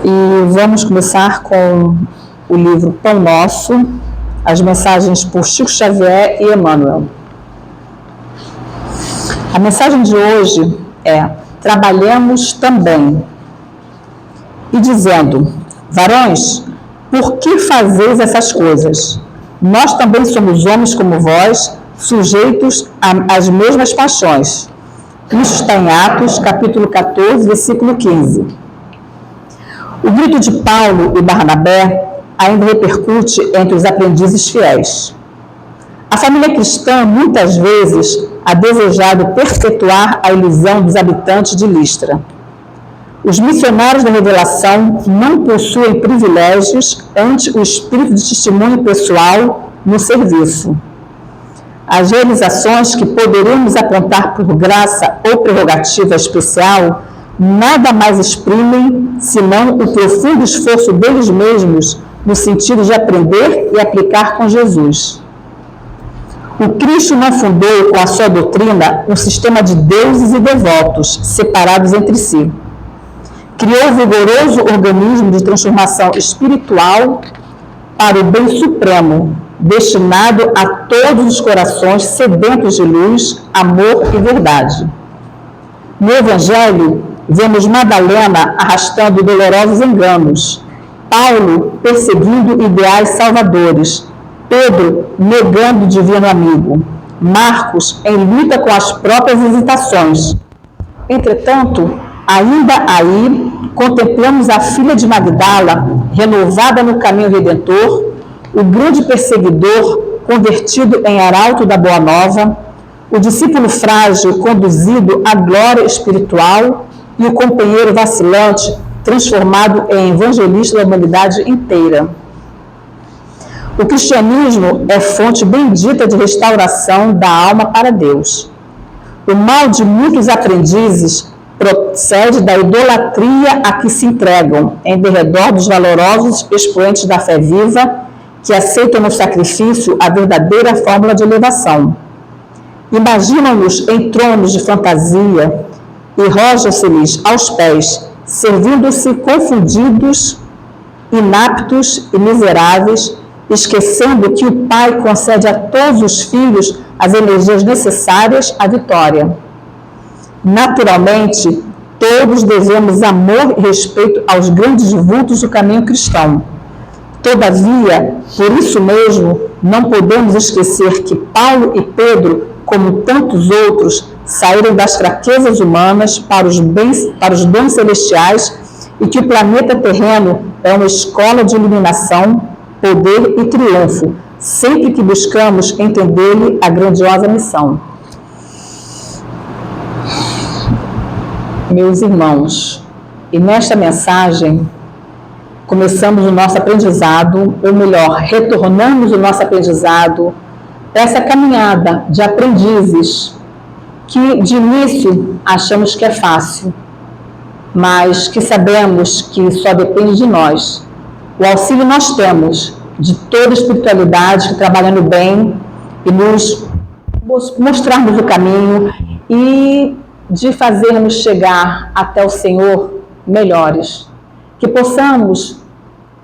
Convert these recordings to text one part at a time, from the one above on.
E vamos começar com o livro Pão Nosso, as mensagens por Chico Xavier e Emmanuel. A mensagem de hoje é: trabalhemos também. E dizendo: varões, por que fazeis essas coisas? Nós também somos homens como vós, sujeitos às mesmas paixões. Isso está em Atos, capítulo 14, versículo 15. O grito de Paulo e Barnabé ainda repercute entre os aprendizes fiéis. A família cristã, muitas vezes, ha desejado perpetuar a ilusão dos habitantes de Listra. Os missionários da revelação não possuem privilégios ante o espírito de testemunho pessoal no serviço. As realizações que poderíamos apontar por graça ou prerrogativa especial nada mais exprimem senão o profundo esforço deles mesmos no sentido de aprender e aplicar com Jesus. O Cristo não fundou com a sua doutrina um sistema de deuses e devotos separados entre si. Criou um vigoroso organismo de transformação espiritual para o bem supremo, destinado a todos os corações sedentos de luz, amor e verdade. No Evangelho, vemos Madalena arrastando dolorosos enganos, Paulo perseguindo ideais salvadores, Pedro negando o divino amigo, Marcos em luta com as próprias hesitações. Entretanto, ainda aí, contemplamos a filha de Magdala, renovada no caminho redentor, o grande perseguidor convertido em arauto da Boa Nova, o discípulo frágil conduzido à glória espiritual e o companheiro vacilante transformado em evangelista da humanidade inteira. O cristianismo é fonte bendita de restauração da alma para Deus. O mal de muitos aprendizes procede da idolatria a que se entregam em derredor dos valorosos expoentes da fé viva que aceitam no sacrifício a verdadeira fórmula de elevação. Imaginam-nos em tronos de fantasia e rojam-se-lhes aos pés, servindo-se confundidos, inaptos e miseráveis, esquecendo que o Pai concede a todos os filhos as energias necessárias à vitória. Naturalmente, todos devemos amor e respeito aos grandes vultos do caminho cristão. Todavia, por isso mesmo, não podemos esquecer que Paulo e Pedro, como tantos outros, saíram das fraquezas humanas para os dons celestiais e que o planeta terreno é uma escola de iluminação, poder e triunfo, sempre que buscamos entender-lhe a grandiosa missão. Meus irmãos, e nesta mensagem começamos o nosso aprendizado, ou melhor, retornamos o nosso aprendizado, essa caminhada de aprendizes que de início achamos que é fácil, mas que sabemos que só depende de nós. O auxílio nós temos de toda a espiritualidade que trabalha no bem e nos mostrarmos o caminho e de fazermos chegar até o Senhor melhores. Que possamos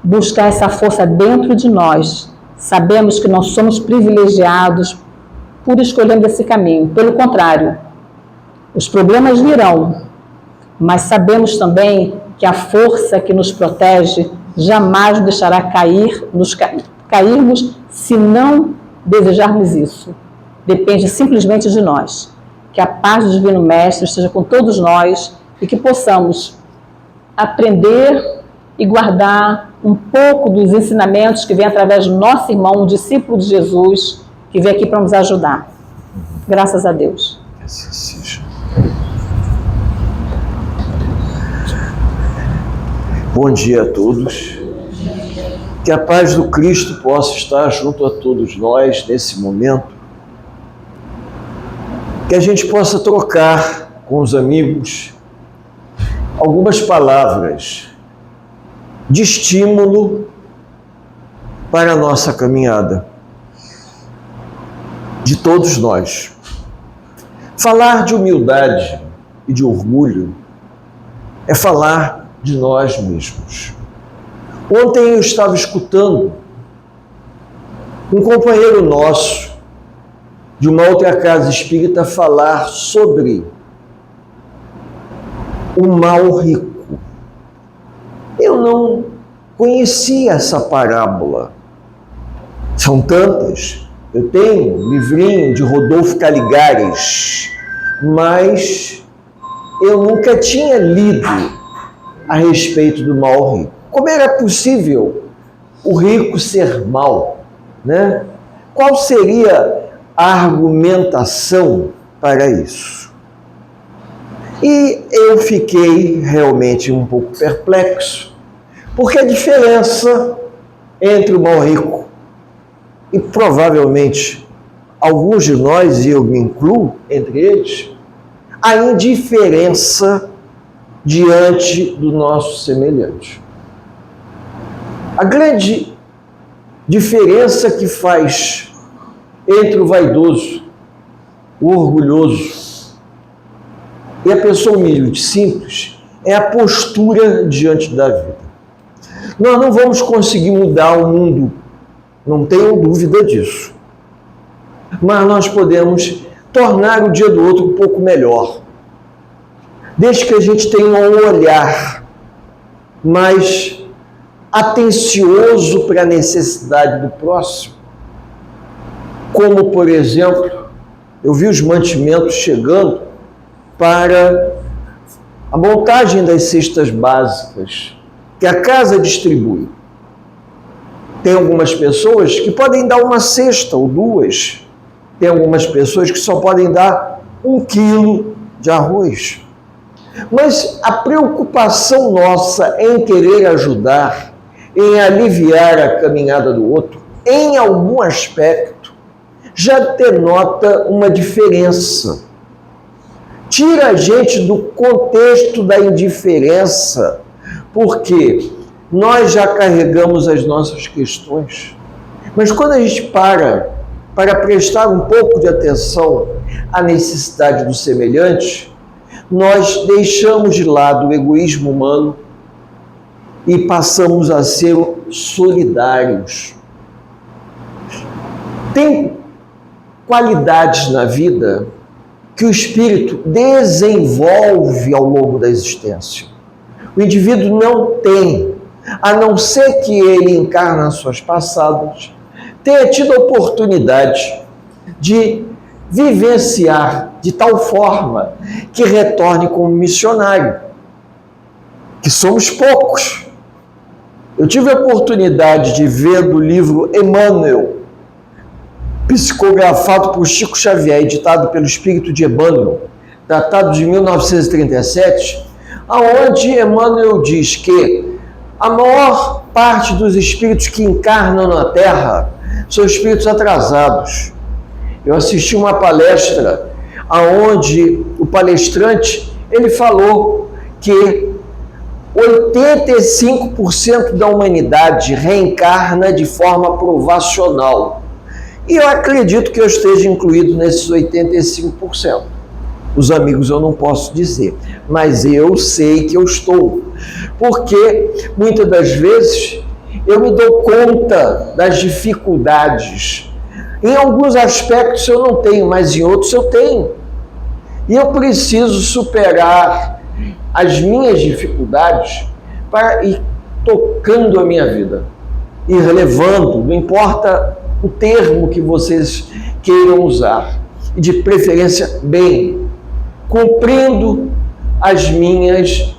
buscar essa força dentro de nós. Sabemos que não somos privilegiados por escolhermos esse caminho. Pelo contrário, os problemas virão, mas sabemos também que a força que nos protege jamais nos deixará cairmos se não desejarmos isso. Depende simplesmente de nós. Que a paz do Divino Mestre esteja com todos nós e que possamos aprender e guardar um pouco dos ensinamentos que vem através do nosso irmão, um discípulo de Jesus, que vem aqui para nos ajudar. Graças a Deus. Assim seja. Bom dia a todos. Que a paz do Cristo possa estar junto a todos nós nesse momento. Que a gente possa trocar com os amigos algumas palavras de estímulo para a nossa caminhada, de todos nós. Falar de humildade e de orgulho é falar de nós mesmos. Ontem eu estava escutando um companheiro nosso de uma outra casa espírita falar sobre o mal rico. Eu não conhecia essa parábola. São tantas. Eu tenho um livrinho de Rodolfo Caligares, mas eu nunca tinha lido a respeito do mal rico. Como era possível o rico ser mau, né? Qual seria a argumentação para isso? E eu fiquei realmente um pouco perplexo, porque a diferença entre o mal rico e provavelmente alguns de nós, e eu me incluo entre eles, a indiferença diante do nosso semelhante. A grande diferença que faz entre o vaidoso, o orgulhoso e a pessoa humilde, simples, é a postura diante da vida. Nós não vamos conseguir mudar o mundo, não tenho dúvida disso. Mas nós podemos tornar o dia do outro um pouco melhor. Desde que a gente tenha um olhar mais atencioso para a necessidade do próximo. Como, por exemplo, eu vi os mantimentos chegando para a montagem das cestas básicas que a casa distribui. Tem algumas pessoas que podem dar uma cesta ou duas. Tem algumas pessoas que só podem dar 1 quilo de arroz. Mas a preocupação nossa em querer ajudar, em aliviar a caminhada do outro, em algum aspecto, já denota uma diferença. Tira a gente do contexto da indiferença, porque nós já carregamos as nossas questões. Mas quando a gente para prestar um pouco de atenção à necessidade do semelhante, nós deixamos de lado o egoísmo humano e passamos a ser solidários. Tem qualidades na vida que o espírito desenvolve ao longo da existência. O indivíduo não tem, a não ser que ele encarna suas passadas, tenha tido a oportunidade de vivenciar de tal forma que retorne como missionário, que somos poucos. Eu tive a oportunidade de ver do livro Emmanuel, psicografado por Chico Xavier, editado pelo Espírito de Emmanuel, datado de 1937, aonde Emmanuel diz que a maior parte dos espíritos que encarnam na Terra são espíritos atrasados. Eu assisti uma palestra aonde o palestrante, ele falou que 85% da humanidade reencarna de forma provacional. E eu acredito que eu esteja incluído nesses 85%. Os amigos eu não posso dizer, mas eu sei que eu estou. Porque muitas das vezes eu me dou conta das dificuldades. Em alguns aspectos eu não tenho, mas em outros eu tenho. E eu preciso superar as minhas dificuldades para ir tocando a minha vida, ir levando, não importa o termo que vocês queiram usar, e de preferência bem, cumprindo as minhas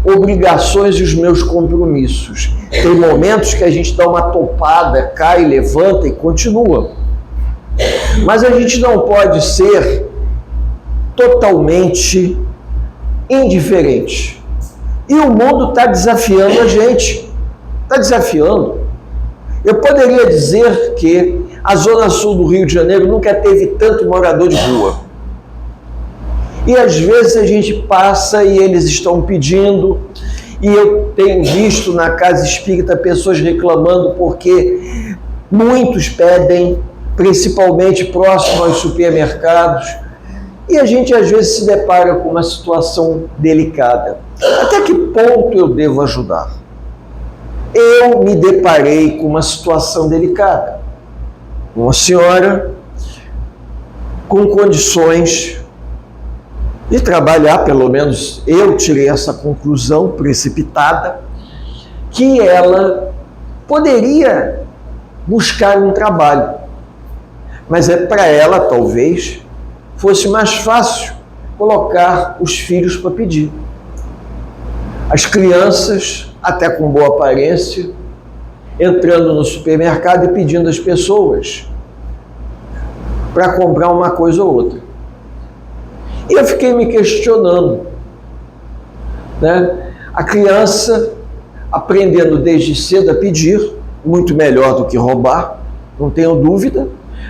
obrigações e os meus compromissos. Tem momentos que a gente dá uma topada, cai, levanta e continua. Mas a gente não pode ser totalmente indiferente. E o mundo está desafiando a gente. Está desafiando. Eu poderia dizer que a Zona Sul do Rio de Janeiro nunca teve tanto morador de rua. E às vezes a gente passa e eles estão pedindo, e eu tenho visto na casa espírita pessoas reclamando porque muitos pedem, principalmente próximo aos supermercados, E a gente às vezes se depara com uma situação delicada. Até que ponto eu devo ajudar? Eu me deparei com uma situação delicada. Uma senhora com condições de trabalhar, pelo menos eu tirei essa conclusão precipitada, que ela poderia buscar um trabalho, mas para ela talvez fosse mais fácil colocar os filhos para pedir. As crianças, até com boa aparência, entrando no supermercado e pedindo às pessoas para comprar uma coisa ou outra. E eu fiquei me questionando, né? A criança aprendendo desde cedo a pedir, muito melhor do que roubar, não tenho dúvida,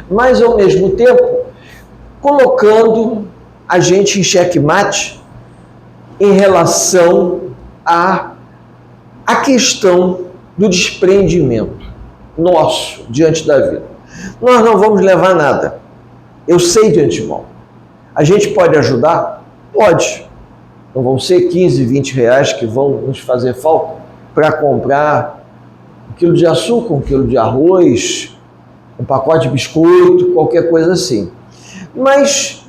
mas ao mesmo tempo colocando a gente em xeque-mate em relação à questão do desprendimento nosso diante da vida. Nós não vamos levar nada, eu sei de antemão. A gente pode ajudar? Pode. Não vão ser 15, 20 reais que vão nos fazer falta para comprar 1 quilo de açúcar, 1 quilo de arroz, um pacote de biscoito, qualquer coisa assim. Mas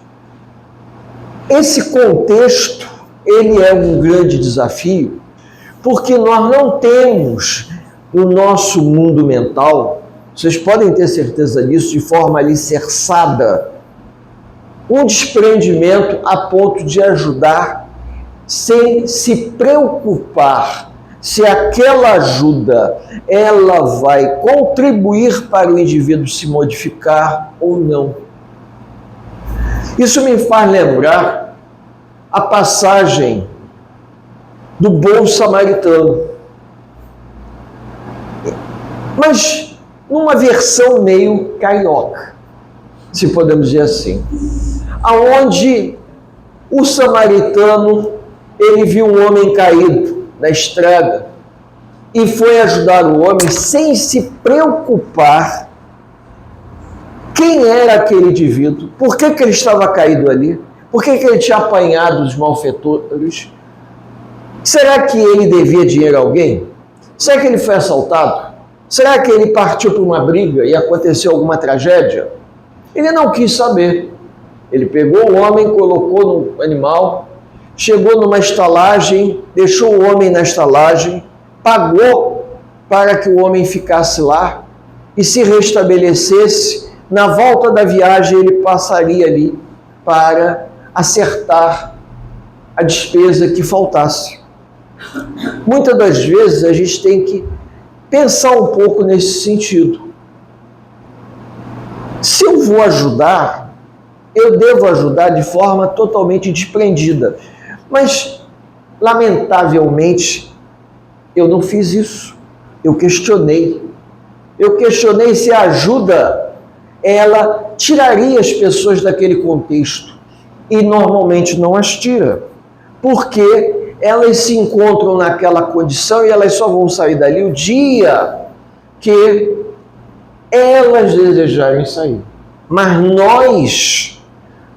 esse contexto, ele é um grande desafio, porque nós não temos no nosso mundo mental, vocês podem ter certeza disso, de forma alicerçada, um desprendimento a ponto de ajudar sem se preocupar se aquela ajuda ela vai contribuir para o indivíduo se modificar ou não. Isso me faz lembrar a passagem do bom samaritano, mas numa versão meio carioca, se podemos dizer assim, aonde o samaritano ele viu um homem caído na estrada e foi ajudar o homem sem se preocupar quem era aquele indivíduo, por que ele estava caído ali, por que ele tinha apanhado os malfeitores. Será que ele devia dinheiro a alguém? Será que ele foi assaltado? Será que ele partiu para uma briga e aconteceu alguma tragédia? Ele não quis saber. Ele pegou o homem, colocou no animal, chegou numa estalagem, deixou o homem na estalagem, pagou para que o homem ficasse lá e se restabelecesse. Na volta da viagem, ele passaria ali para acertar a despesa que faltasse. Muitas das vezes a gente tem que pensar um pouco nesse sentido. Se eu vou ajudar, eu devo ajudar de forma totalmente desprendida. Mas, lamentavelmente, eu não fiz isso. Eu questionei. Eu questionei se a ajuda, ela tiraria as pessoas daquele contexto. E normalmente não as tira. Porque elas se encontram naquela condição e elas só vão sair dali o dia que elas desejarem sair. Mas nós,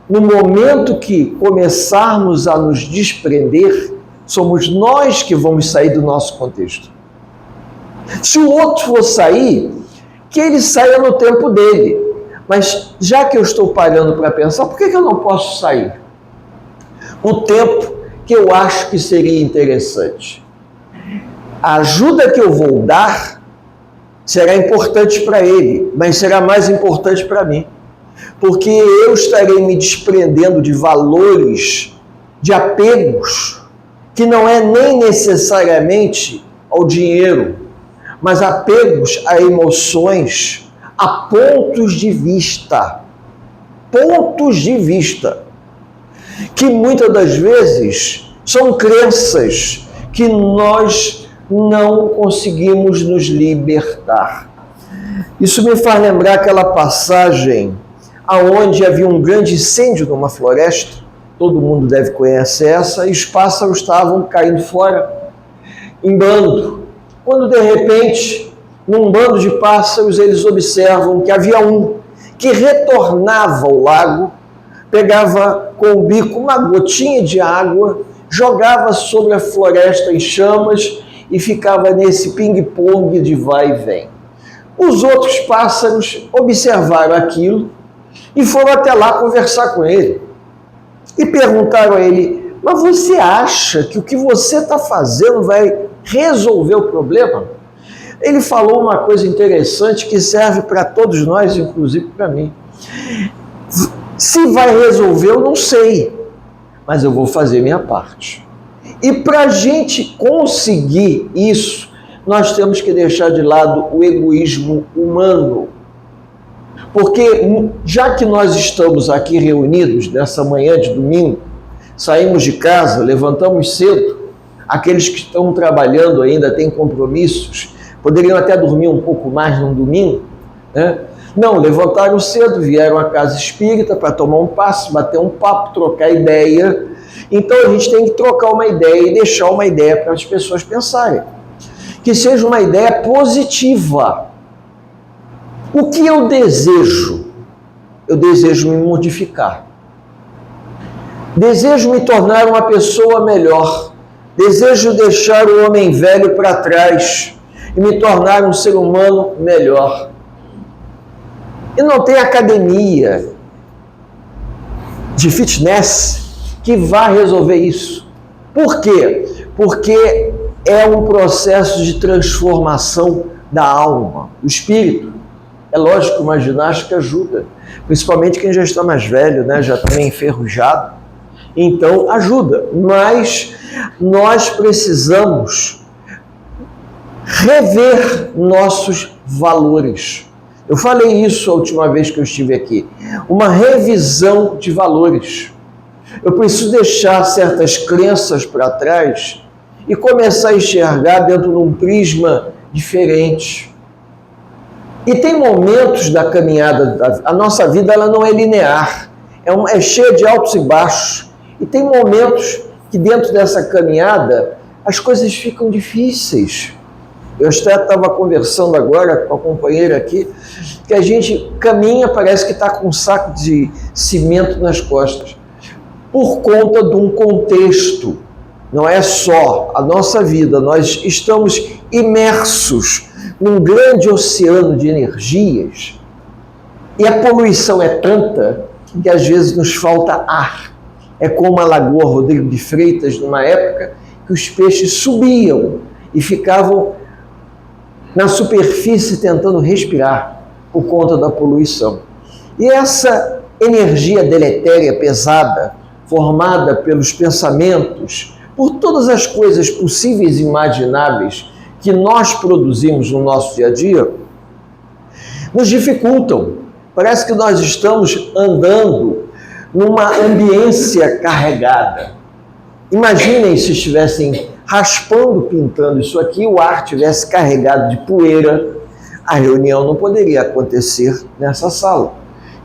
no momento que começarmos a nos desprender, somos nós que vamos sair do nosso contexto. Se o outro for sair, que ele saia no tempo dele. Mas já que eu estou parando para pensar, por que eu não posso sair? O tempo que eu acho que seria interessante. A ajuda que eu vou dar será importante para ele, mas será mais importante para mim. Porque eu estarei me desprendendo de valores, de apegos, que não é nem necessariamente ao dinheiro, mas apegos a emoções, a pontos de vista. Pontos de vista. Que muitas das vezes são crenças que nós não conseguimos nos libertar. Isso me faz lembrar aquela passagem aonde havia um grande incêndio numa floresta, todo mundo deve conhecer essa, e os pássaros estavam caindo fora, em bando. Quando de repente, num bando de pássaros, eles observam que havia um que retornava ao lago, pegava com o bico uma gotinha de água, jogava sobre a floresta em chamas e ficava nesse ping-pong de vai e vem. Os outros pássaros observaram aquilo e foram até lá conversar com ele. E perguntaram a ele: mas você acha que o que você está fazendo vai resolver o problema? Ele falou uma coisa interessante que serve para todos nós, inclusive para mim. Se vai resolver, eu não sei, mas eu vou fazer minha parte. E para a gente conseguir isso, nós temos que deixar de lado o egoísmo humano. Porque já que nós estamos aqui reunidos nessa manhã de domingo, saímos de casa, levantamos cedo, aqueles que estão trabalhando ainda têm compromissos, poderiam até dormir um pouco mais no domingo, né? Não, levantaram cedo, vieram à casa espírita para tomar um passe, bater um papo, trocar ideia. Então a gente tem que trocar uma ideia e deixar uma ideia para as pessoas pensarem. Que seja uma ideia positiva. O que eu desejo? Eu desejo me modificar. Desejo me tornar uma pessoa melhor. Desejo deixar o homem velho para trás e me tornar um ser humano melhor. E não tem academia de fitness que vá resolver isso. Por quê? Porque é um processo de transformação da alma, do espírito. É lógico, uma ginástica ajuda, principalmente quem já está mais velho, né? Já está meio enferrujado. Então, ajuda. Mas nós precisamos rever nossos valores. Eu falei isso a última vez que eu estive aqui. Uma revisão de valores. Eu preciso deixar certas crenças para trás e começar a enxergar dentro de um prisma diferente. E tem momentos da caminhada, a nossa vida ela não é linear, é cheia de altos e baixos. E tem momentos que dentro dessa caminhada as coisas ficam difíceis. Eu até estava conversando agora com a companheira aqui, que a gente caminha, parece que está com um saco de cimento nas costas, por conta de um contexto. Não é só a nossa vida, nós estamos imersos num grande oceano de energias e a poluição é tanta que às vezes nos falta ar. É como a Lagoa Rodrigo de Freitas, numa época que os peixes subiam e ficavam na superfície tentando respirar por conta da poluição. E essa energia deletéria pesada, formada pelos pensamentos, por todas as coisas possíveis e imagináveis que nós produzimos no nosso dia a dia, nos dificultam. Parece que nós estamos andando numa ambiência carregada. Imaginem se estivessem raspando, pintando isso aqui, o ar tivesse carregado de poeira, a reunião não poderia acontecer nessa sala.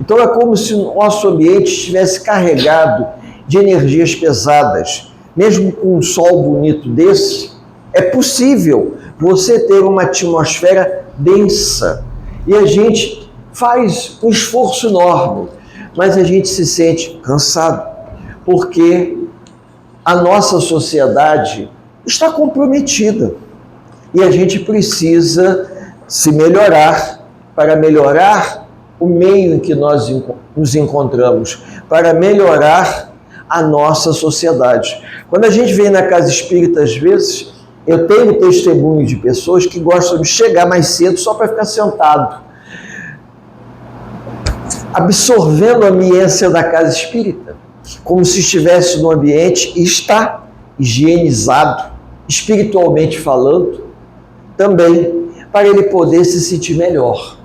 Então é como se o nosso ambiente estivesse carregado de energias pesadas. Mesmo com um sol bonito desse, é possível você ter uma atmosfera densa. E a gente faz um esforço enorme, mas a gente se sente cansado, porque a nossa sociedade está comprometida e a gente precisa se melhorar para melhorar o meio em que nós nos encontramos, para melhorar a nossa sociedade. Quando a gente vem na casa espírita, às vezes, eu tenho testemunho de pessoas que gostam de chegar mais cedo só para ficar sentado, absorvendo a ambiência da casa espírita, como se estivesse no ambiente e está higienizado, espiritualmente falando, também, para ele poder se sentir melhor.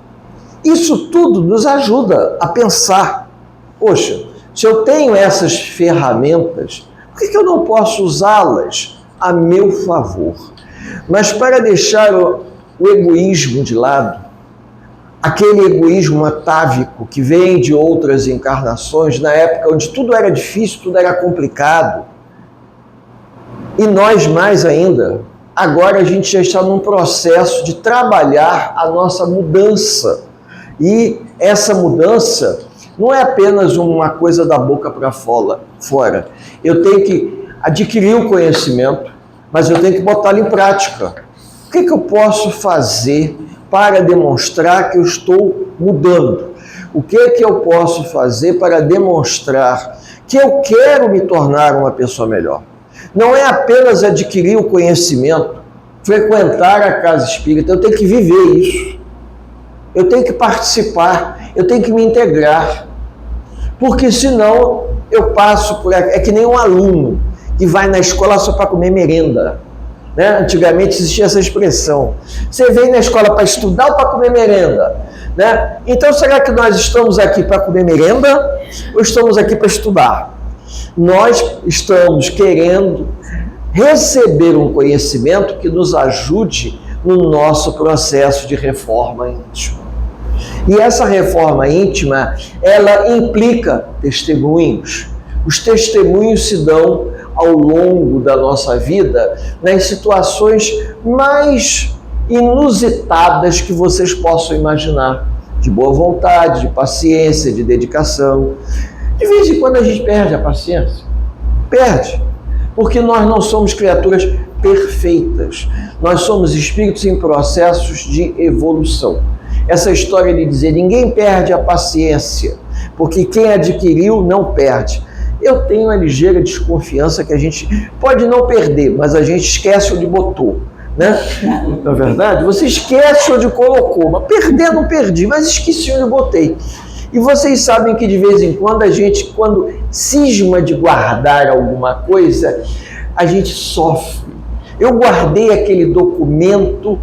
Isso tudo nos ajuda a pensar, poxa, se eu tenho essas ferramentas, por que eu não posso usá-las a meu favor? Mas para deixar o egoísmo de lado, aquele egoísmo atávico que vem de outras encarnações, na época onde tudo era difícil, tudo era complicado, e nós mais ainda, agora a gente já está num processo de trabalhar a nossa mudança. E essa mudança não é apenas uma coisa da boca para fora. Eu tenho que adquirir o conhecimento, mas eu tenho que botá-lo em prática. O que eu posso fazer para demonstrar que eu estou mudando? O que eu posso fazer para demonstrar que eu quero me tornar uma pessoa melhor? Não é apenas adquirir o conhecimento, frequentar a casa espírita, eu tenho que viver isso. Eu tenho que participar, eu tenho que me integrar. Porque senão eu passo por... É que nem um aluno que vai na escola só para comer merenda. Né? Antigamente existia essa expressão. Você vem na escola para estudar ou para comer merenda? Né? Então será que nós estamos aqui para comer merenda ou estamos aqui para estudar? Nós estamos querendo receber um conhecimento que nos ajude no nosso processo de reforma íntima. E essa reforma íntima, ela implica testemunhos. Os testemunhos se dão ao longo da nossa vida nas situações mais inusitadas que vocês possam imaginar. De boa vontade, de paciência, de dedicação. De vez em quando a gente perde a paciência. Perde. Porque nós não somos criaturas perfeitas. Nós somos espíritos em processos de evolução. Essa história de dizer ninguém perde a paciência, porque quem adquiriu não perde. Eu tenho uma ligeira desconfiança que a gente pode não perder, mas a gente esquece onde botou. Né? Na verdade, você esquece onde colocou, mas perder não perdi, mas esqueci onde botei. E vocês sabem que de vez em quando a gente, quando cisma de guardar alguma coisa, a gente sofre. Eu guardei aquele documento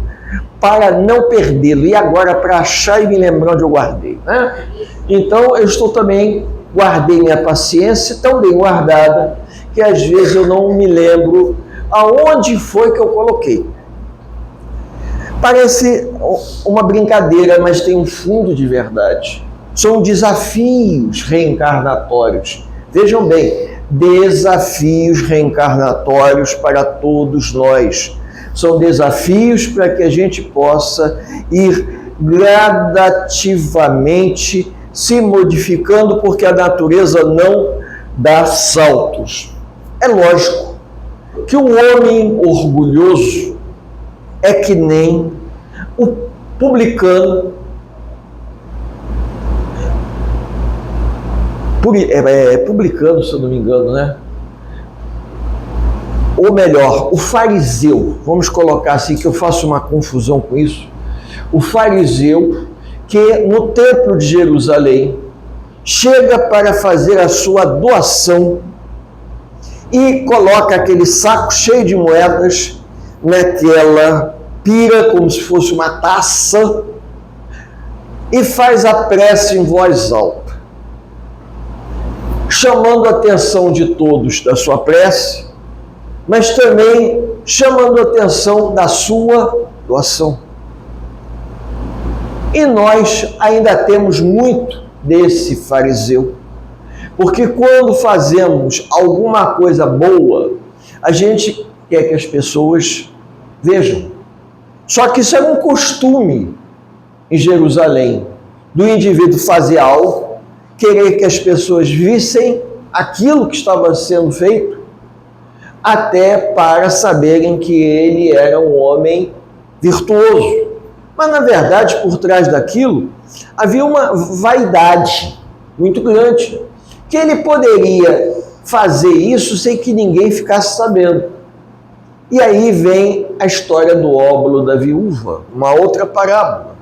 para não perdê-lo, e agora para achar e me lembrar onde eu guardei. Né? Então eu estou também, guardei minha paciência tão bem guardada, que às vezes eu não me lembro aonde foi que eu coloquei. Parece uma brincadeira, mas tem um fundo de verdade. São desafios reencarnatórios. Vejam bem, desafios reencarnatórios para todos nós. São desafios para que a gente possa ir gradativamente se modificando, porque a natureza não dá saltos. É lógico que o homem orgulhoso é que nem o publicano, publicano, se eu não me engano, né? Ou melhor, o fariseu, vamos colocar assim, que eu faço uma confusão com isso, o fariseu que no templo de Jerusalém chega para fazer a sua doação e coloca aquele saco cheio de moedas naquela pira, como se fosse uma taça, e faz a prece em voz alta, chamando a atenção de todos da sua prece, mas também chamando a atenção da sua doação. E nós ainda temos muito desse fariseu, porque quando fazemos alguma coisa boa, a gente quer que as pessoas vejam. Só que isso era um costume em Jerusalém, do indivíduo fazer algo, querer que as pessoas vissem aquilo que estava sendo feito, até para saberem que ele era um homem virtuoso. Mas, na verdade, por trás daquilo, havia uma vaidade muito grande, que ele poderia fazer isso sem que ninguém ficasse sabendo. E aí vem a história do óbolo da viúva, uma outra parábola,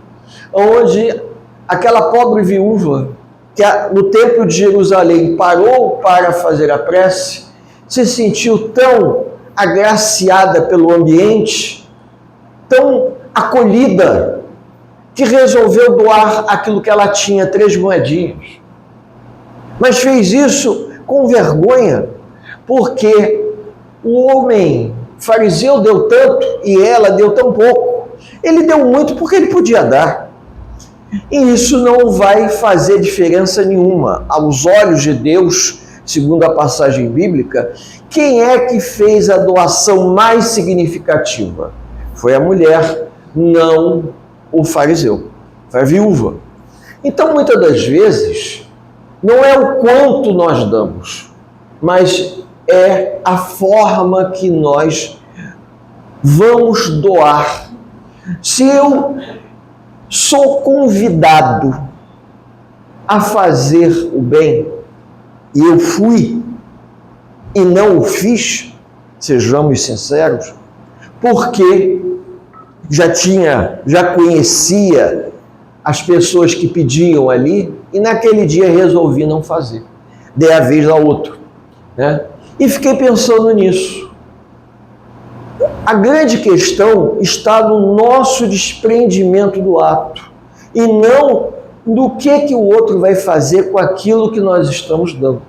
onde aquela pobre viúva, que no templo de Jerusalém parou para fazer a prece, se sentiu tão agraciada pelo ambiente, tão acolhida, que resolveu doar aquilo que ela tinha, 3 moedinhas. Mas fez isso com vergonha, porque o homem fariseu deu tanto e ela deu tão pouco. Ele deu muito porque ele podia dar. E isso não vai fazer diferença nenhuma. Aos olhos de Deus, segundo a passagem bíblica, quem é que fez a doação mais significativa? Foi a mulher, não o fariseu. Foi a viúva. Então, muitas das vezes, não é o quanto nós damos, mas é a forma que nós vamos doar. Se eu sou convidado a fazer o bem e eu fui e não o fiz, sejamos sinceros, porque já conhecia as pessoas que pediam ali e naquele dia resolvi não fazer. Dei a vez ao outro, né? E fiquei pensando nisso. A grande questão está no nosso desprendimento do ato e não do que o outro vai fazer com aquilo que nós estamos dando.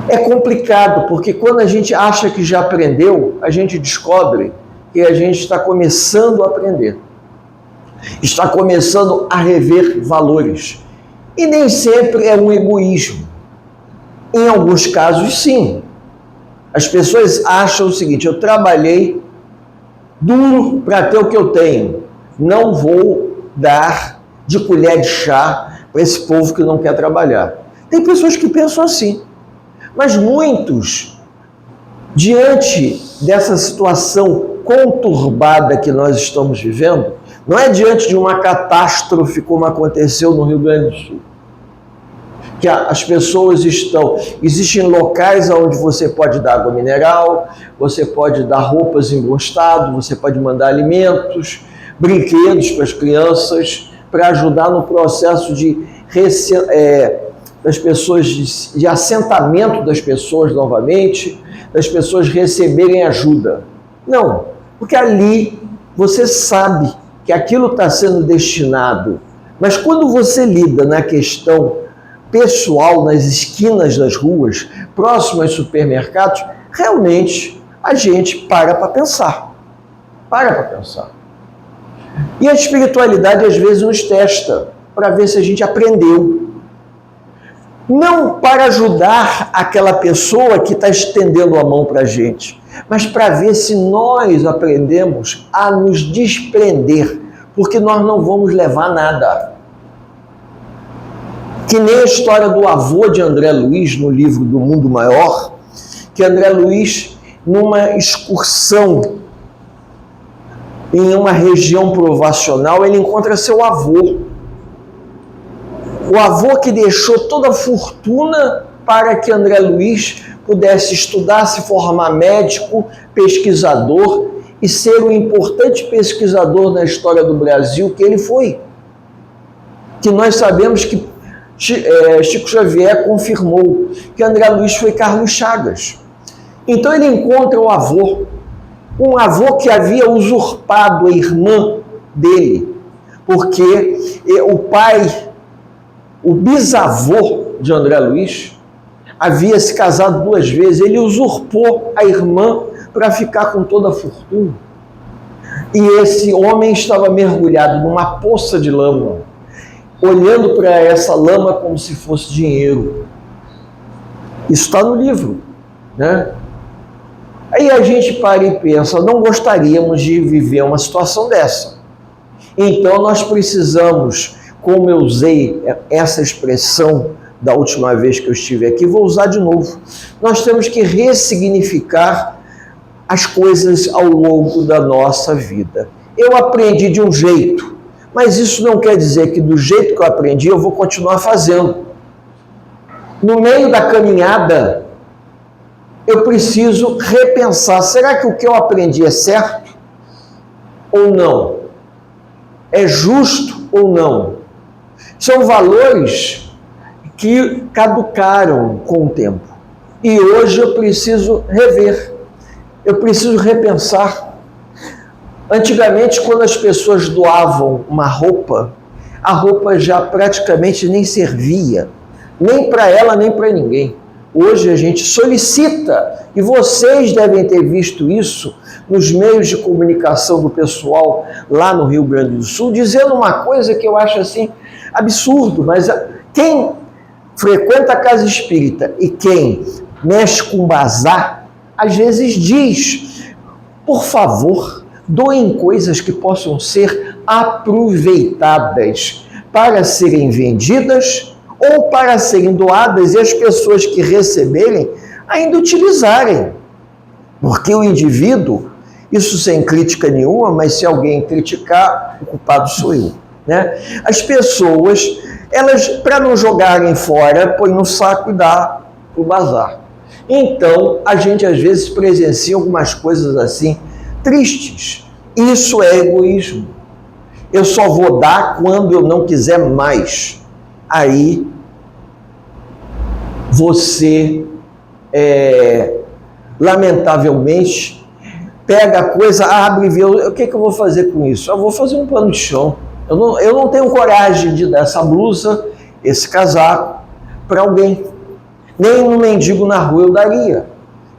É complicado, porque quando a gente acha que já aprendeu, a gente descobre que a gente está começando a aprender. Está começando a rever valores. E nem sempre é um egoísmo. Em alguns casos, sim. As pessoas acham o seguinte: eu trabalhei duro para ter o que eu tenho. Não vou dar de colher de chá para esse povo que não quer trabalhar. Tem pessoas que pensam assim. Mas muitos, diante dessa situação conturbada que nós estamos vivendo, não é diante de uma catástrofe como aconteceu no Rio Grande do Sul, que as pessoas estão... Existem locais onde você pode dar água mineral, você pode dar roupas em bom estado, você pode mandar alimentos, brinquedos para as crianças, para ajudar no processo das pessoas, de assentamento das pessoas novamente, das pessoas receberem ajuda. Não, porque ali você sabe que aquilo está sendo destinado, mas quando você lida na questão pessoal, nas esquinas das ruas, próximo aos supermercados, realmente a gente para pensar. Para pensar. E a espiritualidade às vezes nos testa para ver se a gente aprendeu. Não para ajudar aquela pessoa que está estendendo a mão para a gente, mas para ver se nós aprendemos a nos desprender, porque nós não vamos levar nada. Que nem a história do avô de André Luiz, no livro do Mundo Maior, que André Luiz, numa excursão em uma região provacional, ele encontra seu avô. O avô que deixou toda a fortuna para que André Luiz pudesse estudar, se formar médico, pesquisador e ser um importante pesquisador na história do Brasil que ele foi. Que nós sabemos que Chico Xavier confirmou que André Luiz foi Carlos Chagas. Então ele encontra o avô, um avô que havia usurpado a irmã dele, porque o bisavô de André Luiz havia se casado 2 vezes, ele usurpou a irmã para ficar com toda a fortuna. E esse homem estava mergulhado numa poça de lama, olhando para essa lama como se fosse dinheiro. Isso está no livro, né? Aí a gente para e pensa, não gostaríamos de viver uma situação dessa. Então nós precisamos, como eu usei essa expressão da última vez que eu estive aqui, vou usar de novo. Nós temos que ressignificar as coisas ao longo da nossa vida. Eu aprendi de um jeito, mas isso não quer dizer que do jeito que eu aprendi eu vou continuar fazendo. No meio da caminhada, eu preciso repensar, será que o que eu aprendi é certo ou não? É justo ou não? São valores que caducaram com o tempo. E hoje eu preciso rever, eu preciso repensar. Antigamente, quando as pessoas doavam uma roupa, a roupa já praticamente nem servia, nem para ela, nem para ninguém. Hoje a gente solicita, e vocês devem ter visto isso nos meios de comunicação do pessoal lá no Rio Grande do Sul, dizendo uma coisa que eu acho assim absurdo, mas quem frequenta a casa espírita e quem mexe com bazar, às vezes diz, por favor, doem coisas que possam ser aproveitadas para serem vendidas ou para serem doadas e as pessoas que receberem ainda utilizarem. Porque o indivíduo, isso sem crítica nenhuma, mas se alguém criticar, o culpado sou eu, né? As pessoas, elas, para não jogarem fora, põem no saco e dá para o bazar. Então, a gente às vezes presencia algumas coisas assim, tristes. Isso é egoísmo. Eu só vou dar quando eu não quiser mais. Aí, você, lamentavelmente, pega a coisa, abre e vê, o que eu vou fazer com isso? Eu vou fazer um pano de chão. Eu não tenho coragem de dar essa blusa, esse casaco, para alguém. Nem um mendigo na rua eu daria.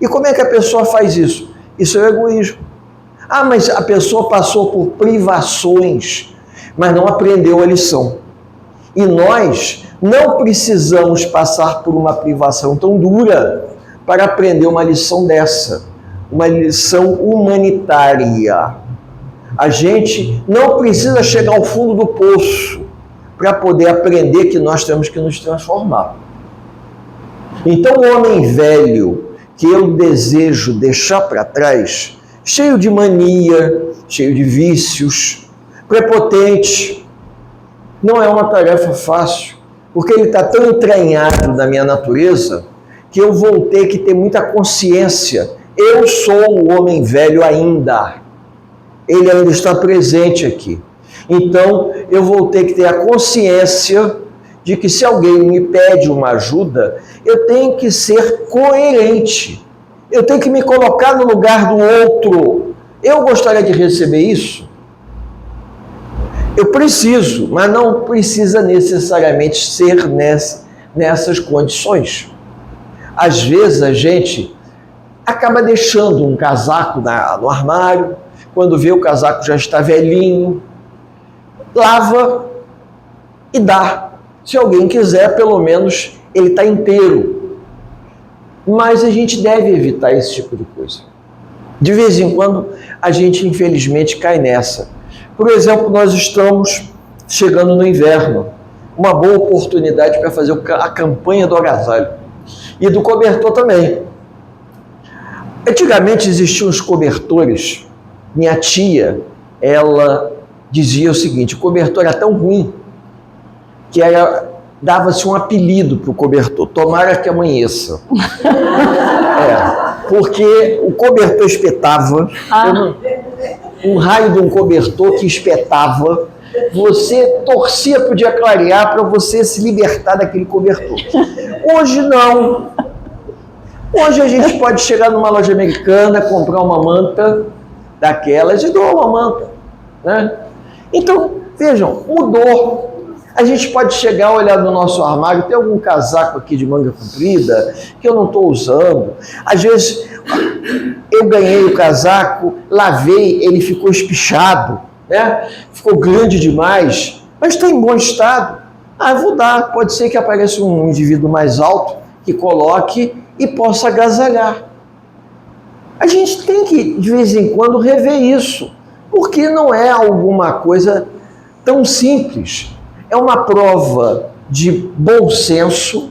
E como é que a pessoa faz isso? Isso é egoísmo. Ah, mas a pessoa passou por privações, mas não aprendeu a lição. E nós não precisamos passar por uma privação tão dura para aprender uma lição dessa, uma lição humanitária. A gente não precisa chegar ao fundo do poço para poder aprender que nós temos que nos transformar. Então, o homem velho que eu desejo deixar para trás, cheio de mania, cheio de vícios, prepotente, não é uma tarefa fácil, porque ele está tão entranhado na minha natureza que eu vou ter que ter muita consciência. Eu sou o homem velho ainda. Ele ainda está presente aqui. Então, eu vou ter que ter a consciência de que se alguém me pede uma ajuda, eu tenho que ser coerente. Eu tenho que me colocar no lugar do outro. Eu gostaria de receber isso? Eu preciso, mas não precisa necessariamente ser nessas condições. Às vezes a gente acaba deixando um casaco no armário, quando vê o casaco já está velhinho, lava e dá. Se alguém quiser, pelo menos ele está inteiro. Mas a gente deve evitar esse tipo de coisa. De vez em quando, a gente infelizmente cai nessa. Por exemplo, nós estamos chegando no inverno. Uma boa oportunidade para fazer a campanha do agasalho. E do cobertor também. Antigamente existiam os cobertores. Minha tia, ela dizia o seguinte: o cobertor era tão ruim que dava-se um apelido para o cobertor, tomara que amanheça. Porque o cobertor espetava, um raio de um cobertor que espetava, você torcia para o dia clarear para você se libertar daquele cobertor. Hoje não. Hoje a gente pode chegar numa loja americana, comprar uma manta daquelas e doar uma manta, né? Então, vejam, mudou. A gente pode chegar, olhar no nosso armário, tem algum casaco aqui de manga comprida que eu não estou usando. Às vezes eu ganhei o casaco, lavei, ele ficou espichado, né? Ficou grande demais, mas está em bom estado. Eu vou dar, pode ser que apareça um indivíduo mais alto que coloque e possa agasalhar. A gente tem que, de vez em quando, rever isso, porque não é alguma coisa tão simples. É uma prova de bom senso,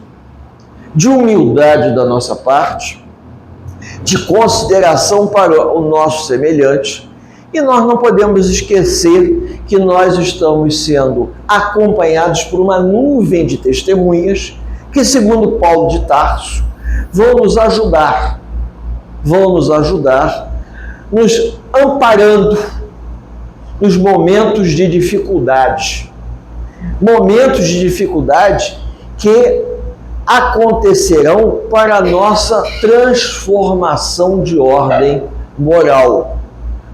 de humildade da nossa parte, de consideração para o nosso semelhante, e nós não podemos esquecer que nós estamos sendo acompanhados por uma nuvem de testemunhas que, segundo Paulo de Tarso, vão nos ajudar, nos amparando nos momentos de dificuldade. Momentos de dificuldade que acontecerão para a nossa transformação de ordem moral.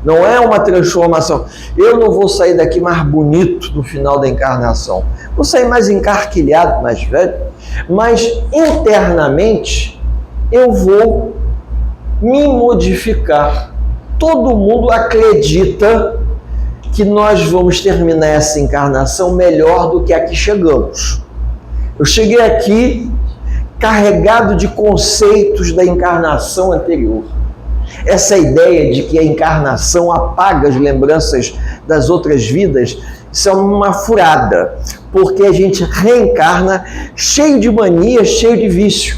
Não é uma transformação. Eu não vou sair daqui mais bonito no final da encarnação. Vou sair mais encarquilhado, mais velho, mas internamente eu vou me modificar. Todo mundo acredita que nós vamos terminar essa encarnação melhor do que a que chegamos. Eu cheguei aqui carregado de conceitos da encarnação anterior. Essa ideia de que a encarnação apaga as lembranças das outras vidas, isso é uma furada, porque a gente reencarna cheio de mania, cheio de vício.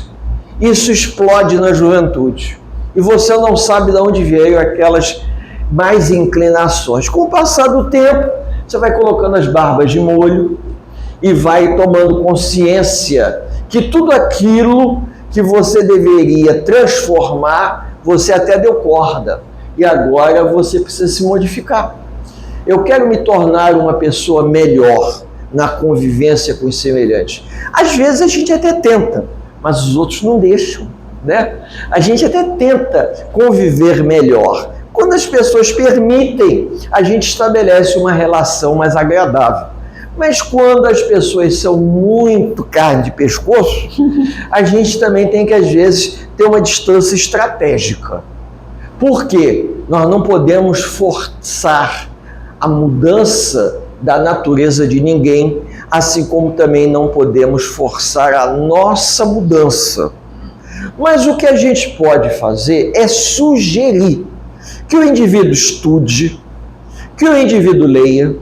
Isso explode na juventude. E você não sabe de onde veio aquelas mais inclinações. Com o passar do tempo, você vai colocando as barbas de molho e vai tomando consciência que tudo aquilo que você deveria transformar, você até deu corda. E agora você precisa se modificar. Eu quero me tornar uma pessoa melhor na convivência com os semelhantes. Às vezes a gente até tenta, mas os outros não deixam, né? A gente até tenta conviver melhor. Quando as pessoas permitem, a gente estabelece uma relação mais agradável. Mas quando as pessoas são muito carne de pescoço, a gente também tem que, às vezes, ter uma distância estratégica. Por quê? Nós não podemos forçar a mudança da natureza de ninguém, assim como também não podemos forçar a nossa mudança. Mas o que a gente pode fazer é sugerir que o indivíduo estude, que o indivíduo leia,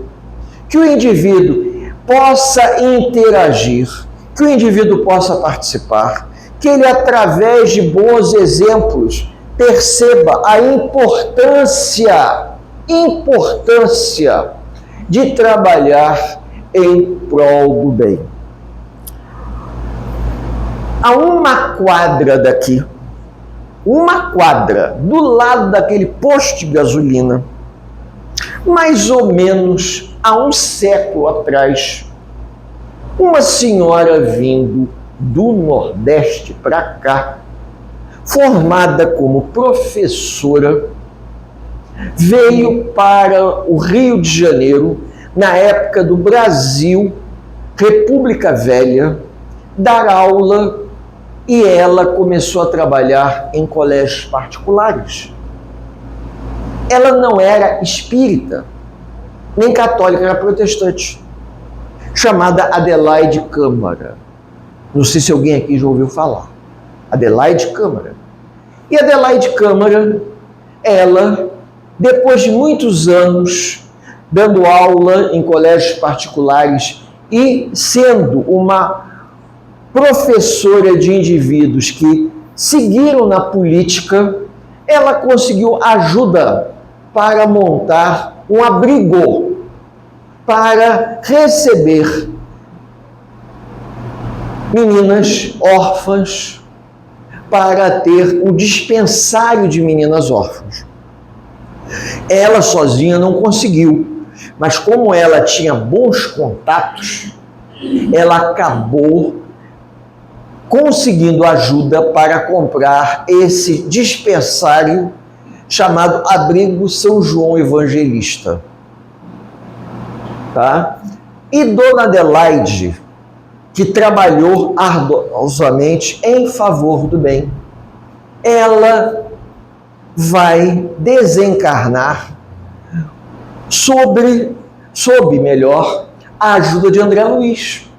que o indivíduo possa interagir, que o indivíduo possa participar, que ele, através de bons exemplos, perceba a importância de trabalhar em prol do bem. A uma quadra daqui, do lado daquele posto de gasolina, mais ou menos há um século atrás, uma senhora vindo do Nordeste para cá, formada como professora, veio para o Rio de Janeiro, na época do Brasil, República Velha, dar aula, e ela começou a trabalhar em colégios particulares. Ela não era espírita, nem católica, era protestante, chamada Adelaide Câmara. Não sei se alguém aqui já ouviu falar. Adelaide Câmara. E Adelaide Câmara, ela, depois de muitos anos dando aula em colégios particulares e sendo uma professora de indivíduos que seguiram na política, ela conseguiu ajuda para montar um abrigo para receber meninas órfãs, para ter um dispensário de meninas órfãs. Ela sozinha não conseguiu, mas como ela tinha bons contatos, ela acabou conseguindo ajuda para comprar esse dispensário chamado Abrigo São João Evangelista. Tá? E Dona Adelaide, que trabalhou arduosamente em favor do bem, ela vai desencarnar sob a ajuda de André Luiz.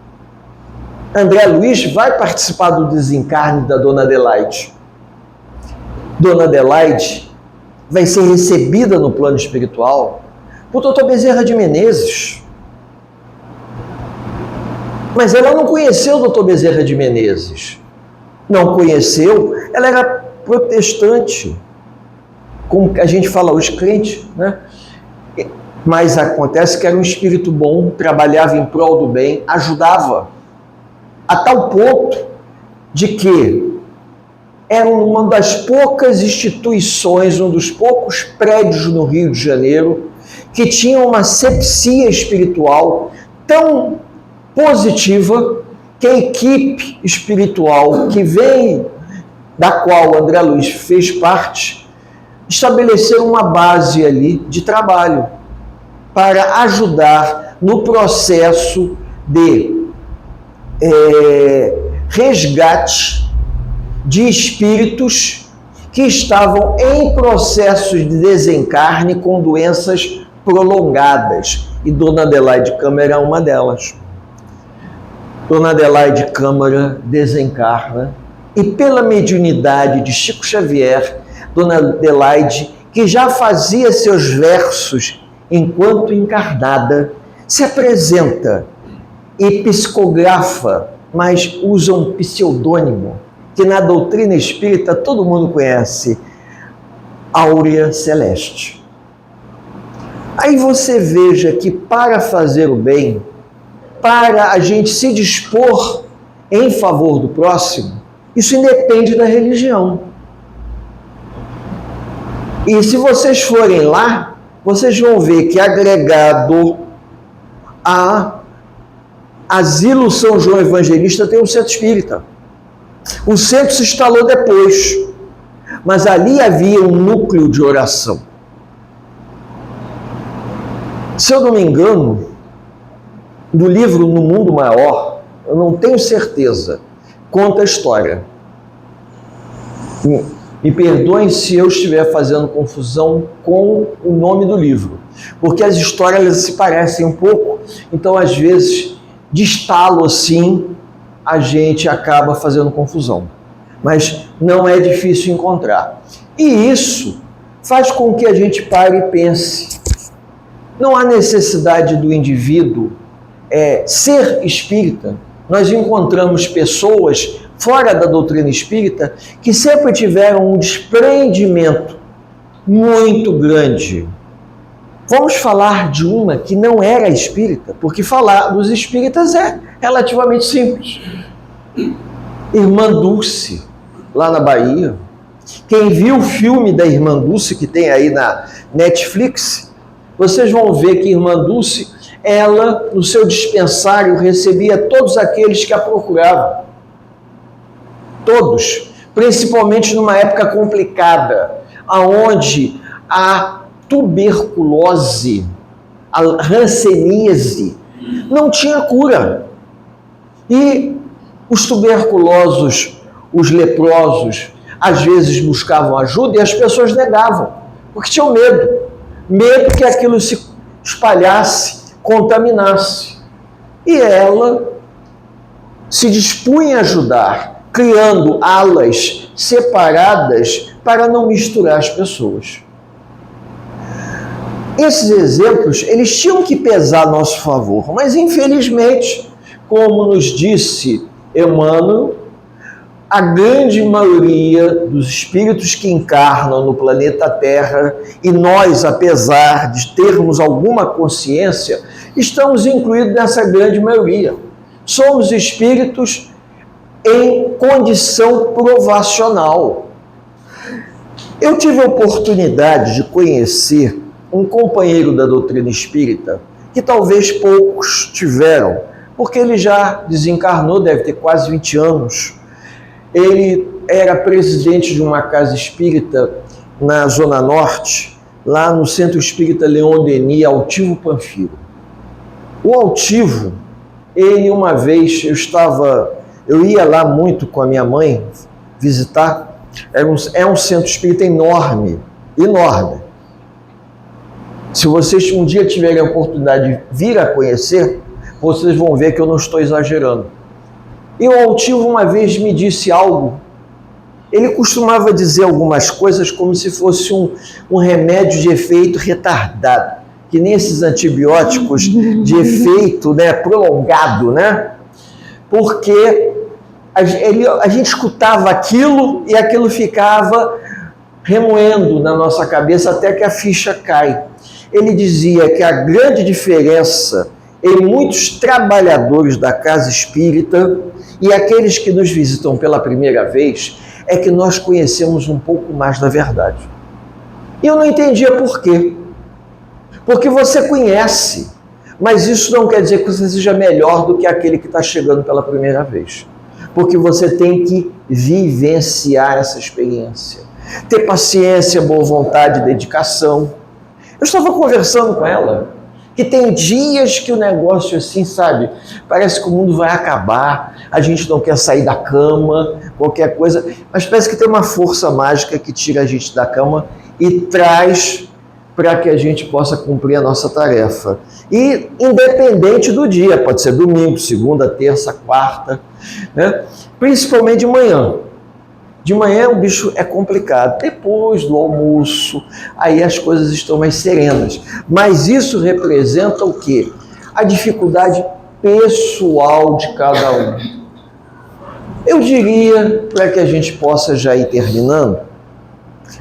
André Luiz vai participar do desencarne da Dona Adelaide. Dona Adelaide vai ser recebida no plano espiritual por Dr. Bezerra de Menezes. Mas ela não conheceu o Dr. Bezerra de Menezes. Não conheceu, ela era protestante, como a gente fala hoje, crente, né? Mas acontece que era um espírito bom, trabalhava em prol do bem, ajudava, a tal ponto de que era uma das poucas instituições, um dos poucos prédios no Rio de Janeiro que tinha uma sepsia espiritual tão positiva que a equipe espiritual que vem, da qual André Luiz fez parte, estabeleceram uma base ali de trabalho para ajudar no processo de resgate de espíritos que estavam em processos de desencarne com doenças prolongadas. E Dona Adelaide Câmara é uma delas. Dona Adelaide Câmara desencarna e, pela mediunidade de Chico Xavier, Dona Adelaide, que já fazia seus versos enquanto encarnada, se apresenta e psicografa, mas usa um pseudônimo, que na doutrina espírita todo mundo conhece, Áurea Celeste. Aí você veja que para fazer o bem, para a gente se dispor em favor do próximo, isso independe da religião. E se vocês forem lá, vocês vão ver que agregado a Asilo São João Evangelista tem um centro espírita. O centro se instalou depois, mas ali havia um núcleo de oração. Se eu não me engano, do livro No Mundo Maior, eu não tenho certeza, conta a história. Me perdoem se eu estiver fazendo confusão com o nome do livro, porque as histórias elas se parecem um pouco, então às vezes, de estalo assim, a gente acaba fazendo confusão. Mas não é difícil encontrar. E isso faz com que a gente pare e pense. Não há necessidade do indivíduo ser espírita. Nós encontramos pessoas fora da doutrina espírita que sempre tiveram um desprendimento muito grande. Vamos falar de uma que não era espírita, porque falar dos espíritas é relativamente simples. Irmã Dulce, lá na Bahia. Quem viu o filme da Irmã Dulce, que tem aí na Netflix, vocês vão ver que Irmã Dulce, ela, no seu dispensário, recebia todos aqueles que a procuravam. Todos. Principalmente numa época complicada, onde a tuberculose, a hanseníase, não tinha cura. E os tuberculosos, os leprosos, às vezes buscavam ajuda e as pessoas negavam, porque tinham medo. Medo que aquilo se espalhasse, contaminasse. E ela se dispunha a ajudar, criando alas separadas para não misturar as pessoas. Esses exemplos, eles tinham que pesar a nosso favor, mas infelizmente, como nos disse Emmanuel, a grande maioria dos espíritos que encarnam no planeta Terra, e nós, apesar de termos alguma consciência, estamos incluídos nessa grande maioria. Somos espíritos em condição provacional. Eu tive a oportunidade de conhecer um companheiro da doutrina espírita, que talvez poucos tiveram, porque ele já desencarnou, deve ter quase 20 anos. Ele era presidente de uma casa espírita na Zona Norte, lá no Centro Espírita Leon Denis, Altivo Panfiro. O Altivo, ele uma vez, eu ia lá muito com a minha mãe visitar, é um centro espírita enorme, enorme. Se vocês um dia tiverem a oportunidade de vir a conhecer, vocês vão ver que eu não estou exagerando. E o Altivo uma vez me disse algo. Ele costumava dizer algumas coisas como se fosse um remédio de efeito retardado, que nem esses antibióticos de efeito, né, prolongado, né? Porque a gente escutava aquilo e aquilo ficava remoendo na nossa cabeça até que a ficha cai. Ele dizia que a grande diferença em muitos trabalhadores da casa espírita e aqueles que nos visitam pela primeira vez é que nós conhecemos um pouco mais da verdade. E eu não entendia por quê. Porque você conhece, mas isso não quer dizer que você seja melhor do que aquele que está chegando pela primeira vez. Porque você tem que vivenciar essa experiência. Ter paciência, boa vontade, dedicação. Eu estava conversando com ela, que tem dias que o negócio assim, sabe, parece que o mundo vai acabar, a gente não quer sair da cama, qualquer coisa, mas parece que tem uma força mágica que tira a gente da cama e traz para que a gente possa cumprir a nossa tarefa. E independente do dia, pode ser domingo, segunda, terça, quarta, né? Principalmente de manhã. De manhã o bicho é complicado, depois do almoço, aí as coisas estão mais serenas. Mas isso representa o quê? A dificuldade pessoal de cada um. Eu diria, para que a gente possa já ir terminando,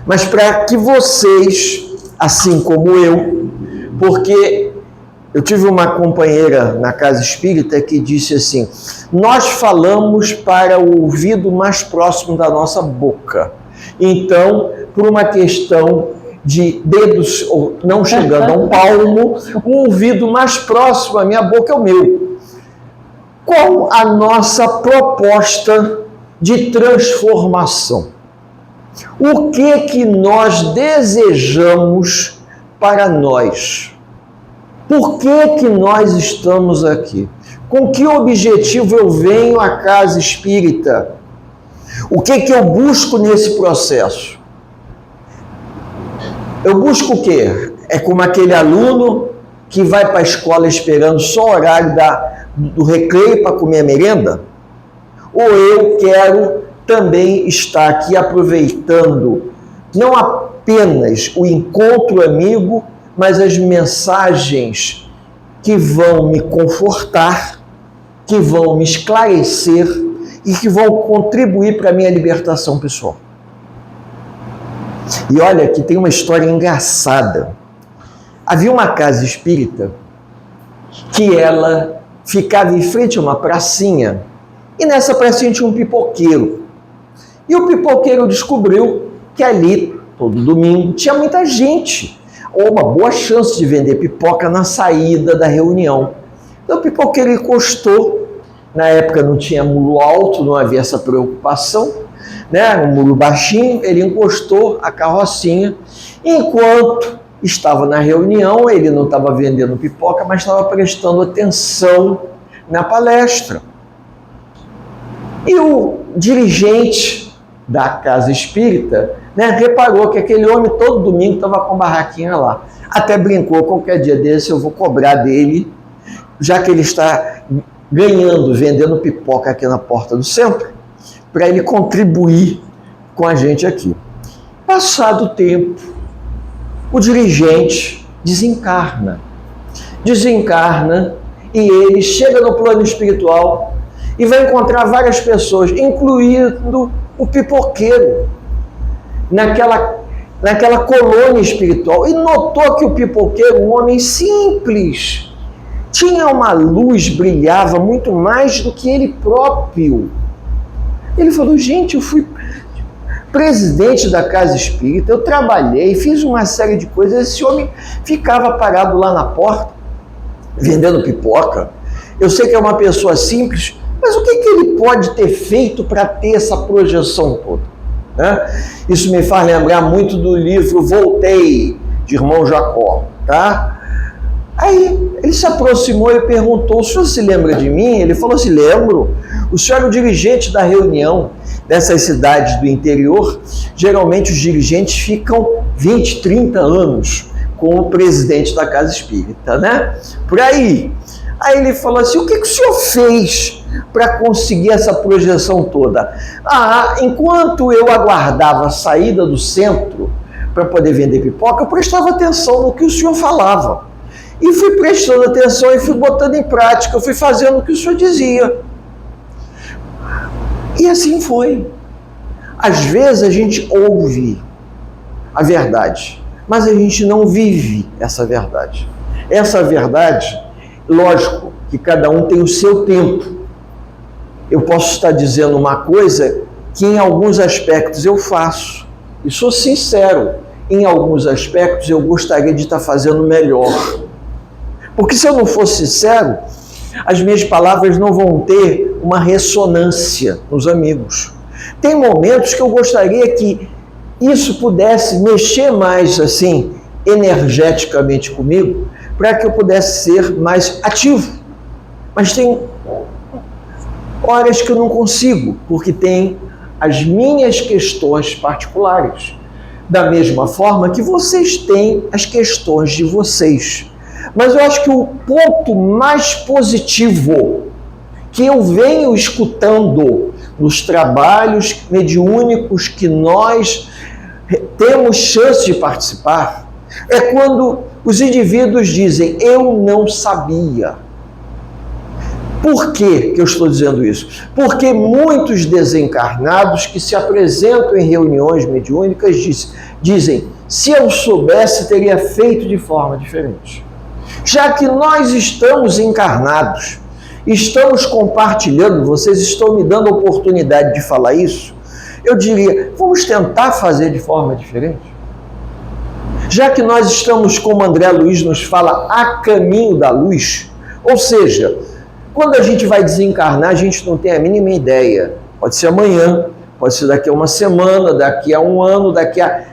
mas para que vocês, assim como eu, porque eu tive uma companheira na casa espírita que disse assim: nós falamos para o ouvido mais próximo da nossa boca. Então, por uma questão de dedos não chegando a um palmo, o ouvido mais próximo à minha boca é o meu. Qual a nossa proposta de transformação? O que nós desejamos para nós? Por que nós estamos aqui? Com que objetivo eu venho à casa espírita? O que eu busco nesse processo? Eu busco o quê? É como aquele aluno que vai para a escola esperando só o horário do recreio para comer a merenda? Ou eu quero também estar aqui aproveitando não apenas o encontro amigo, mas as mensagens que vão me confortar, que vão me esclarecer e que vão contribuir para a minha libertação pessoal. E olha que tem uma história engraçada. Havia uma casa espírita que ela ficava em frente a uma pracinha, e nessa pracinha tinha um pipoqueiro. E o pipoqueiro descobriu que ali, todo domingo, tinha muita gente, ou uma boa chance de vender pipoca na saída da reunião. Então o pipoqueiro encostou, na época não tinha muro alto, não havia essa preocupação, né? Um muro baixinho, ele encostou a carrocinha, enquanto estava na reunião, ele não estava vendendo pipoca, mas estava prestando atenção na palestra. E o dirigente da casa espírita, né, reparou que aquele homem todo domingo estava com barraquinha lá. Até brincou: qualquer dia desse eu vou cobrar dele, já que ele está ganhando, vendendo pipoca aqui na porta do centro, para ele contribuir com a gente aqui. Passado o tempo, o dirigente desencarna e ele chega no plano espiritual e vai encontrar várias pessoas, incluindo o pipoqueiro, naquela colônia espiritual, e notou que o pipoqueiro, um homem simples, tinha uma luz, brilhava muito mais do que ele próprio. Ele falou: gente, eu fui presidente da casa espírita, eu trabalhei, fiz uma série de coisas, esse homem ficava parado lá na porta, vendendo pipoca. Eu sei que é uma pessoa simples, mas o que ele pode ter feito para ter essa projeção toda? Né? Isso me faz lembrar muito do livro Voltei, de Irmão Jacó, tá? Aí ele se aproximou e perguntou: o senhor se lembra de mim? Ele falou assim: lembro. O senhor é o dirigente da reunião dessas cidades do interior. Geralmente os dirigentes ficam 20, 30 anos com o presidente da casa espírita, né? Por aí. Aí ele falou assim: o que o senhor fez para conseguir essa projeção toda? Enquanto eu aguardava a saída do centro para poder vender pipoca, eu prestava atenção no que o senhor falava. E fui prestando atenção e fui botando em prática, eu fui fazendo o que o senhor dizia. E assim foi. Às vezes a gente ouve a verdade, mas a gente não vive essa verdade. Essa verdade, lógico que cada um tem o seu tempo. Eu posso estar dizendo uma coisa que em alguns aspectos eu faço, e sou sincero, em alguns aspectos eu gostaria de estar fazendo melhor. Porque se eu não for sincero, as minhas palavras não vão ter uma ressonância nos amigos. Tem momentos que eu gostaria que isso pudesse mexer mais assim, energeticamente comigo, para que eu pudesse ser mais ativo. Mas tem horas que eu não consigo, porque tem as minhas questões particulares. Da mesma forma que vocês têm as questões de vocês. Mas eu acho que o ponto mais positivo que eu venho escutando nos trabalhos mediúnicos que nós temos chance de participar é quando os indivíduos dizem: eu não sabia. Por que eu estou dizendo isso? Porque muitos desencarnados que se apresentam em reuniões mediúnicas dizem: se eu soubesse, teria feito de forma diferente. Já que nós estamos encarnados, estamos compartilhando, vocês estão me dando a oportunidade de falar isso, eu diria, vamos tentar fazer de forma diferente? Já que nós estamos, como André Luiz nos fala, a caminho da luz, ou seja, quando a gente vai desencarnar, a gente não tem a mínima ideia. Pode ser amanhã, pode ser daqui a uma semana, daqui a um ano, daqui a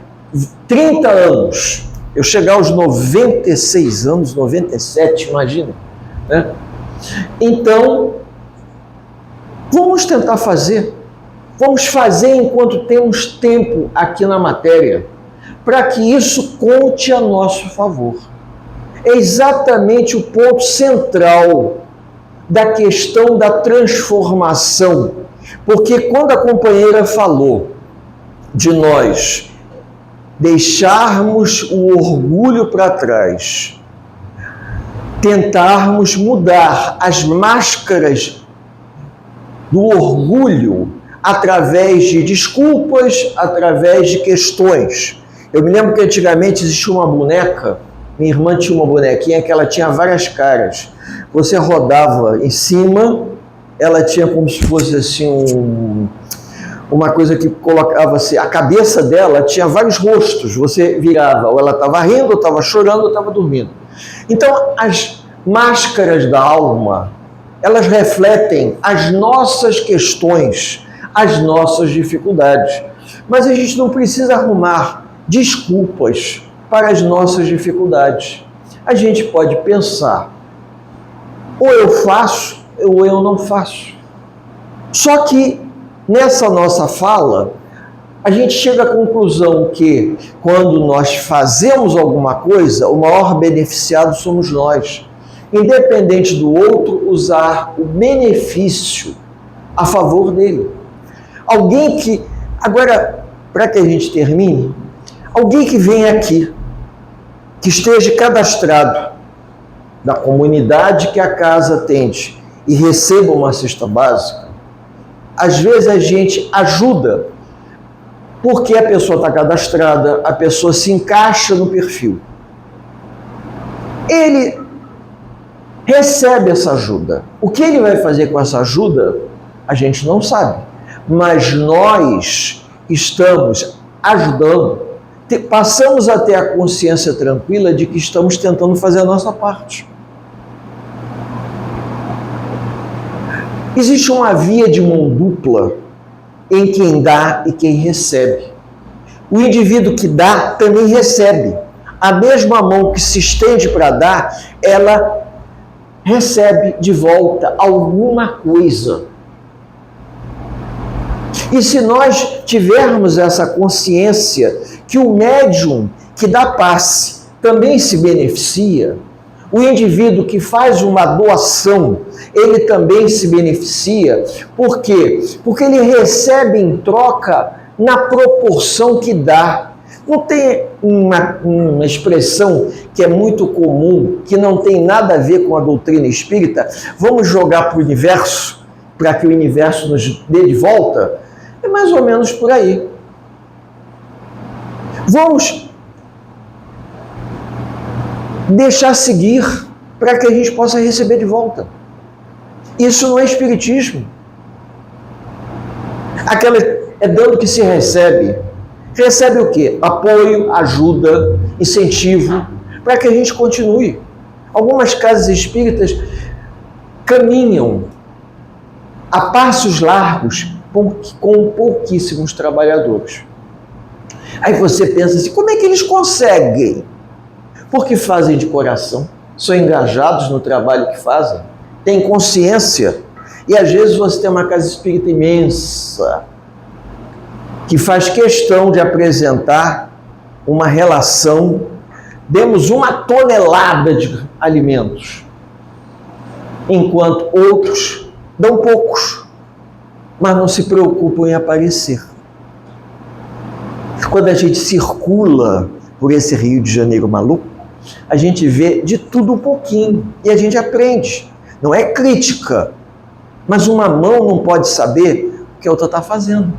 30 anos. Eu chegar aos 96 anos, 97, imagina, né? Então, vamos tentar fazer. Vamos fazer enquanto temos tempo aqui na matéria, para que isso conte a nosso favor. É exatamente o ponto central da questão da transformação. Porque quando a companheira falou de nós deixarmos o orgulho para trás, tentarmos mudar as máscaras do orgulho através de desculpas, através de questões. Eu me lembro que antigamente existia uma boneca, minha irmã tinha uma bonequinha que ela tinha várias caras. Você rodava em cima, ela tinha como se fosse assim uma coisa que colocava assim, a cabeça dela tinha vários rostos, você virava, ou ela estava rindo, ou estava chorando, ou estava dormindo. Então, as máscaras da alma, elas refletem as nossas questões, as nossas dificuldades. Mas a gente não precisa arrumar desculpas para as nossas dificuldades. A gente pode pensar, ou eu faço, ou eu não faço. Só que nessa nossa fala, a gente chega à conclusão que quando nós fazemos alguma coisa, o maior beneficiado somos nós. Independente do outro usar o benefício a favor dele. Alguém que, agora, para que a gente termine, alguém que vem aqui, que esteja cadastrado da comunidade que a casa atende e receba uma cesta básica, às vezes a gente ajuda porque a pessoa está cadastrada, a pessoa se encaixa no perfil. Ele recebe essa ajuda. O que ele vai fazer com essa ajuda, a gente não sabe. Mas nós estamos ajudando, passamos a ter a consciência tranquila de que estamos tentando fazer a nossa parte. Existe uma via de mão dupla em quem dá e quem recebe. O indivíduo que dá também recebe. A mesma mão que se estende para dar, ela recebe de volta alguma coisa. E se nós tivermos essa consciência que o médium que dá passe também se beneficia, o indivíduo que faz uma doação, ele também se beneficia. Por quê? Porque ele recebe em troca na proporção que dá. Não tem uma expressão que é muito comum, que não tem nada a ver com a doutrina espírita, vamos jogar para o universo, para que o universo nos dê de volta? É mais ou menos por aí. Vamos deixar seguir para que a gente possa receber de volta. Isso não é espiritismo. Aquela é dando que se recebe. Recebe o quê? Apoio, ajuda, incentivo, para que a gente continue. Algumas casas espíritas caminham a passos largos com pouquíssimos trabalhadores. Aí você pensa assim, como é que eles conseguem? Porque fazem de coração, são engajados no trabalho que fazem, têm consciência. E às vezes você tem uma casa espírita imensa, que faz questão de apresentar uma relação, demos 1 tonelada de alimentos, enquanto outros dão poucos, mas não se preocupam em aparecer. Quando a gente circula por esse Rio de Janeiro maluco, a gente vê de tudo um pouquinho e a gente aprende. Não é crítica, Mas uma mão não pode saber o que a outra está fazendo.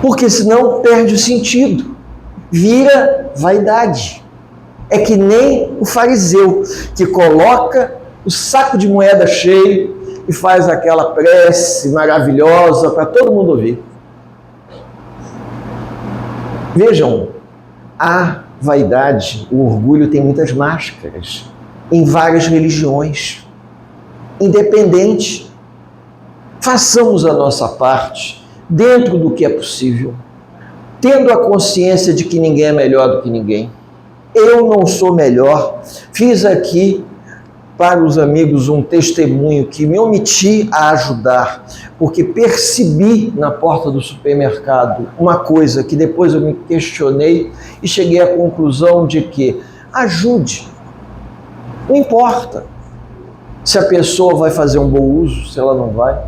Porque senão perde o sentido. Vira vaidade. É que nem o fariseu que coloca o saco de moeda cheio e faz aquela prece maravilhosa para todo mundo ouvir. Vejam, a vaidade, o orgulho tem muitas máscaras em várias religiões. Independente, façamos a nossa parte dentro do que é possível, tendo a consciência de que ninguém é melhor do que ninguém. Eu não sou melhor. Fiz aqui para os amigos um testemunho que me omiti a ajudar, porque percebi na porta do supermercado uma coisa que depois eu me questionei e cheguei à conclusão de que ajude. Não importa se a pessoa vai fazer um bom uso, se ela não vai.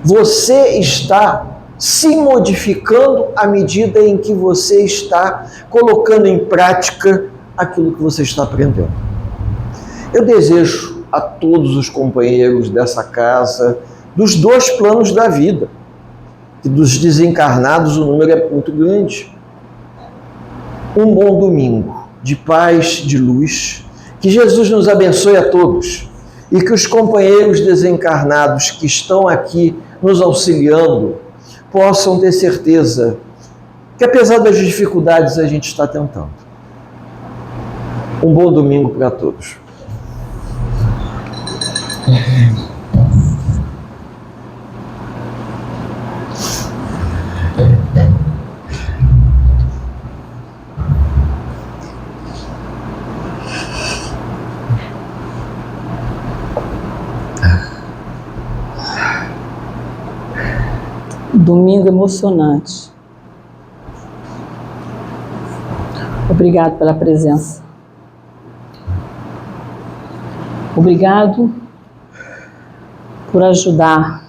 Você está se modificando à medida em que você está colocando em prática aquilo que você está aprendendo. Eu desejo a todos os companheiros dessa casa, dos dois planos da vida, e dos desencarnados o número é muito grande, um bom domingo de paz, de luz, que Jesus nos abençoe a todos e que os companheiros desencarnados que estão aqui nos auxiliando possam ter certeza que, apesar das dificuldades, a gente está tentando. Um bom domingo para todos. Domingo emocionante. Obrigado pela presença. Obrigado por ajudar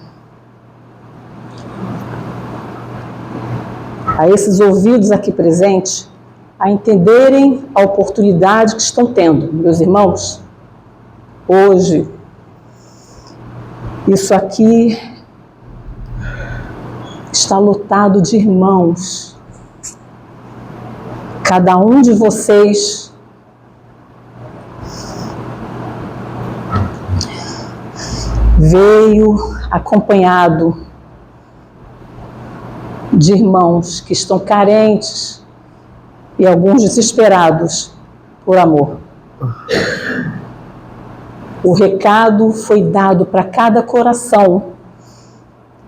a esses ouvidos aqui presentes a entenderem a oportunidade que estão tendo, meus irmãos. Hoje, isso aqui está lotado de irmãos. Cada um de vocês veio acompanhado de irmãos que estão carentes e alguns desesperados por amor. O recado foi dado para cada coração.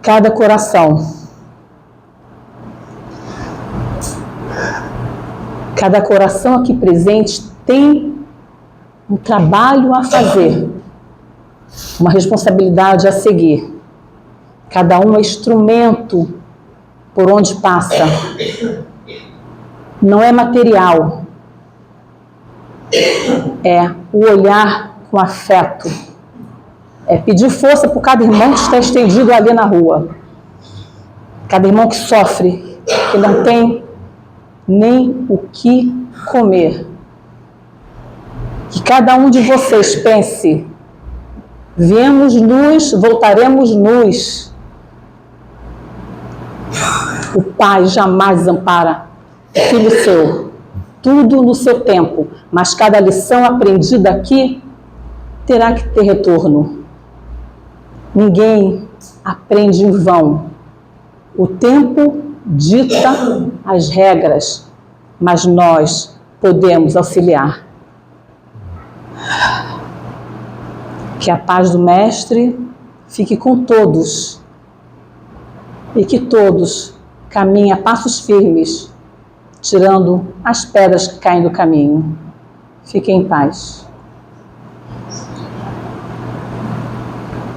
Cada coração. Cada coração aqui presente tem um trabalho a fazer, uma responsabilidade a seguir. Cada um é instrumento por onde passa. Não é material. É o olhar com afeto. É pedir força por cada irmão que está estendido ali na rua. Cada irmão que sofre, que não tem nem o que comer. Que cada um de vocês pense: viemos nus, voltaremos nus. O Pai jamais desampara o filho seu. Tudo no seu tempo, mas cada lição aprendida aqui terá que ter retorno. Ninguém aprende em vão. O tempo dita as regras, mas nós podemos auxiliar. Que a paz do Mestre fique com todos e que todos caminhem a passos firmes, tirando as pedras que caem do caminho. Fiquem em paz.